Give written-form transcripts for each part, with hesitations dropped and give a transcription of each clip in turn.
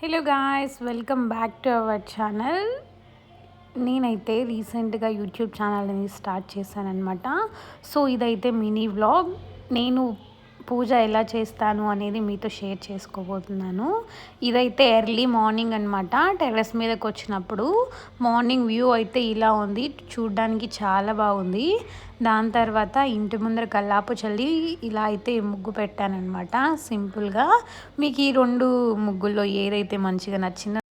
Hello guys, welcome back to our channel. నేనైతే రీసెంట్గా YouTube channel అనేది స్టార్ట్ చేశానమాట. సో ఇదైతే మినీ వ్లాగ్. నేను పూజ ఎలా చేస్తాను అనేది మీతో షేర్ చేసుకోబోతున్నాను. ఇదైతే ఎర్లీ మార్నింగ్ అనమాట. టెర్రస్ మీదకి వచ్చినప్పుడు మార్నింగ్ వ్యూ అయితే ఇలా ఉంది. చూడ్డానికి చాలా బాగుంది. దాని తర్వాత ఇంటి ముందర కల్లాపు చల్లి ఇలా అయితే ముగ్గు పెట్టానమాట సింపుల్గా. మీకు ఈ రెండు ముగ్గుల్లో ఏదైతే మంచిగా నచ్చిందో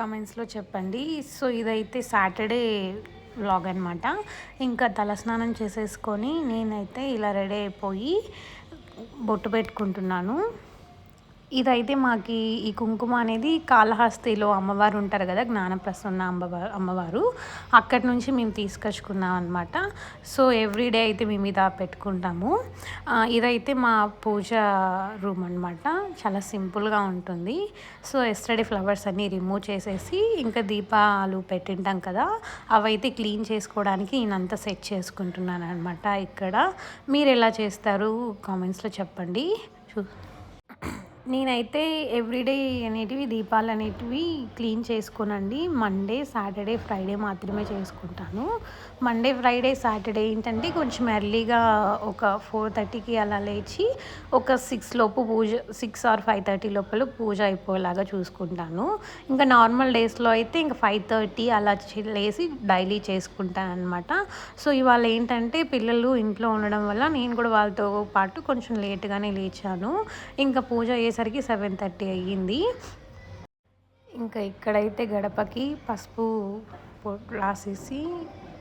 కామెంట్స్లో చెప్పండి. సో ఇదైతే సాటర్డే వ్లాగ్ అనమాట. ఇంకా తలస్నానం చేసేసుకొని నేనైతే ఇలా రెడీ అయిపోయి బొట్టు పెట్టుకుంటున్నాను. ఇదైతే మాకు ఈ కుంకుమ అనేది కాళహస్తిలో అమ్మవారు ఉంటారు కదా, జ్ఞానప్రసన్న అమ్మవారు, అక్కడి నుంచి మేము తీసుకొచ్చుకున్నాం అనమాట. సో ఎవ్రీడే అయితే మేము ఇది పెట్టుకుంటాము. ఇదైతే మా పూజ రూమ్ అనమాట. చాలా సింపుల్గా ఉంటుంది. సో ఎస్టర్డే ఫ్లవర్స్ అన్నీ రిమూవ్ చేసేసి ఇంకా దీపాలు పెట్టింటాం కదా, అవైతే క్లీన్ చేసుకోవడానికి నేనంతా సెట్ చేసుకుంటున్నాను అనమాట. ఇక్కడ మీరు ఎలా చేస్తారు కామెంట్స్లో చెప్పండి. నేనైతే ఎవ్రీడే అనేటివి దీపాలు అనేటివి క్లీన్ చేసుకోనండి. మండే, సాటర్డే, ఫ్రైడే మాత్రమే చేసుకుంటాను. మండే, ఫ్రైడే, సాటర్డే ఏంటంటే కొంచెం ఎర్లీగా ఒక 4:30కి అలా లేచి ఒక 6 లోపు పూజ, 6 ఆర్ 5:30 లోపల పూజ అయిపోయేలాగా చూసుకుంటాను. ఇంకా నార్మల్ డేస్లో అయితే ఇంకా 5:30 అలా లేచి డైలీ చేసుకుంటాను అనమాట. సో ఇవాళ ఏంటంటే పిల్లలు ఇంట్లో ఉండడం వల్ల నేను కూడా వాళ్ళతో పాటు కొంచెం లేట్గానే లేచాను. ఇంకా పూజ అయ్యేసరికి 7:30 అయ్యింది. ఇంకా ఇక్కడైతే గడపకి పసుపు రాసేసి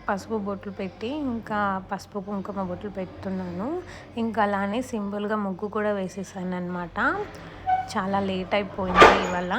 పసుపు బొట్లు పెట్టి ఇంకా పసుపు కుంకుమ బొట్లు పెడుతున్నాను. ఇంకా అలానే సింపుల్గా ముగ్గు కూడా వేసేసాను అనమాట. చాలా లేట్ అయిపోయింది ఇవాళ.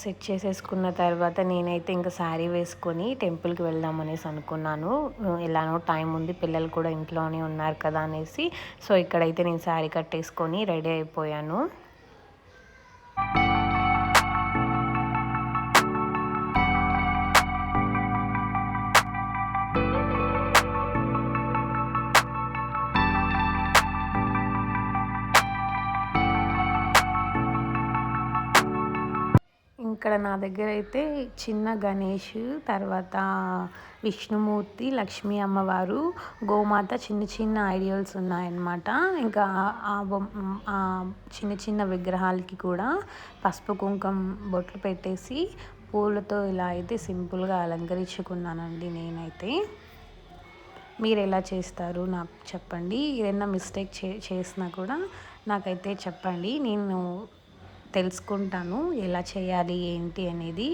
సెట్ చేసేసుకున్న తర్వాత నేనైతే ఇంకా శారీ వేసుకొని టెంపుల్కి వెళ్దాం అనేసి అనుకున్నాను. ఎలానో టైం ఉంది, పిల్లలు కూడా ఇంట్లోనే ఉన్నారు కదా అనేసి. సో ఇక్కడైతే నేను శారీ కట్టేసుకొని రెడీ అయిపోయాను. ఇక్కడ నా దగ్గర అయితే చిన్న గణేష్, తర్వాత విష్ణుమూర్తి, లక్ష్మీ అమ్మవారు, గోమాత చిన్న చిన్న ఐడియల్స్ ఉన్నాయన్నమాట. ఇంకా ఆ చిన్న చిన్న విగ్రహాలకి కూడా పసుపు కుంకుమ బొట్లు పెట్టేసి పూలతో ఇలా అయితే సింపుల్గా అలంకరించుకున్నానండి నేనైతే. మీరు ఎలా చేస్తారు నాకు చెప్పండి. ఏదైనా మిస్టేక్ చేసినా కూడా నాకైతే చెప్పండి, నేను తెలుసుకుంటాను ఎలా చేయాలి ఏంటి అనేది.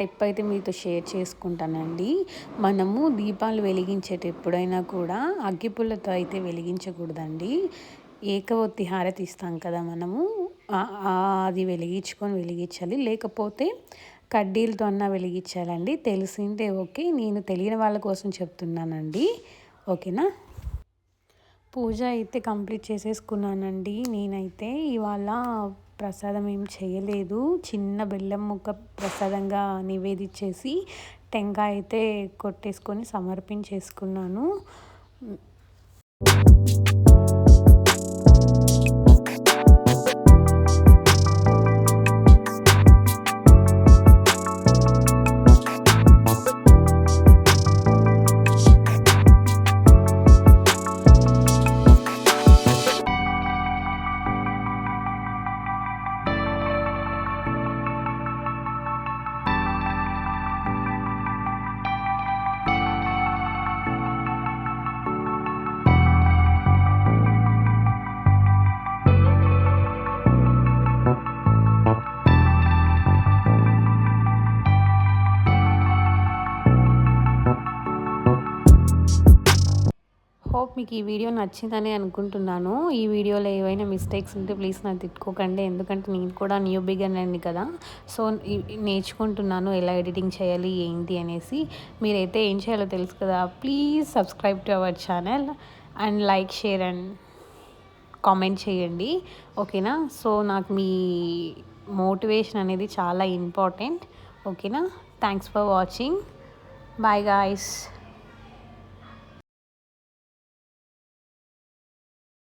టిప్ అయితే మీతో షేర్ చేసుకుంటానండి. మనము దీపాలు వెలిగించేటప్పుడైనా కూడా అగ్గిపుల్లతో అయితే వెలిగించకూడదండి. ఏకవొత్తి హారతి ఇస్తాం కదా మనము, అది వెలిగించాలి. లేకపోతే కడ్డీలతో అన్నా వెలిగించాలండి. తెలిసిందే ఓకే, నేను తెలియని వాళ్ళ కోసం చెప్తున్నానండి. ఓకేనా. పూజ అయితే కంప్లీట్ చేసేసుకున్నానండి. నేనైతే ఇవాళ ప్రసాదం ఏం చేయలేదు. చిన్న బెల్లం ముక్క ప్రసాదంగా నివేదించేసి టెంకాయ అయితే కొట్టేసుకొని సమర్పించేసుకున్నాను. హోప్ మీకు ఈ వీడియో నచ్చిందని అనుకుంటున్నాను. ఈ వీడియోలో ఏవైనా మిస్టేక్స్ ఉంటే ప్లీజ్ నాకు తిట్టుకోకండి. ఎందుకంటే నేను కూడా న్యూ బిగినర్ని కదా. సో నేర్చుకుంటున్నాను ఎలా ఎడిటింగ్ చేయాలి ఏంటి అనేసి. మీరైతే ఏం చేయాలో తెలుసు కదా. Please subscribe to our channel and like, share and comment చేయండి. ఓకేనా. సో నాకు మీ మోటివేషన్ అనేది చాలా ఇంపార్టెంట్. ఓకేనా. Thanks for watching. Bye guys.